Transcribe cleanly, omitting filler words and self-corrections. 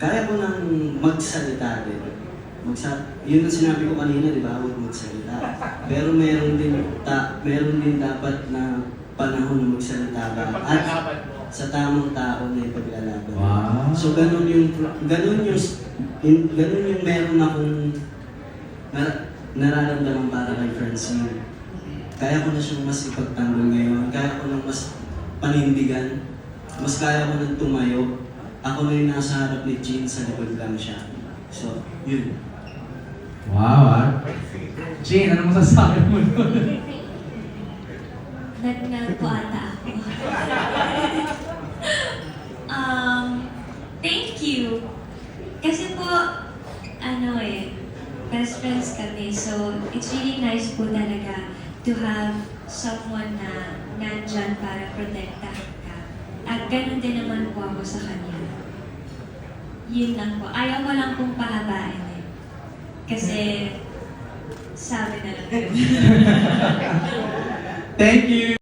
kaya ko nang magsalita din. Yun ang sinabi ko kanina, di ba? Huwag magsalita. Pero meron din dapat na panahon na magsalita ka. At sa tamang tao na ipaglalaban. Wow. So ganun yung meron akong nararamdaman para kay Francine. Kaya ko na siyang mas ipagtanggol ngayon. Kaya ko nang mas panindigan. Mas kaya ko nang tumayo. Ako na yung nasa harap ni Jean, sa likod lang siya. So, yun. Wow, Jean, ano masasabi mo doon? Nag-melt po ata ako. Thank you. Kasi po, best friends kami. So, it's really nice po talaga to have someone na nandyan para protektahan ka. At ganun din naman po ako sa kanya. Yun lang po. Ayaw ko lang pong pahabain eh. Kasi, sabi na lang. Thank you!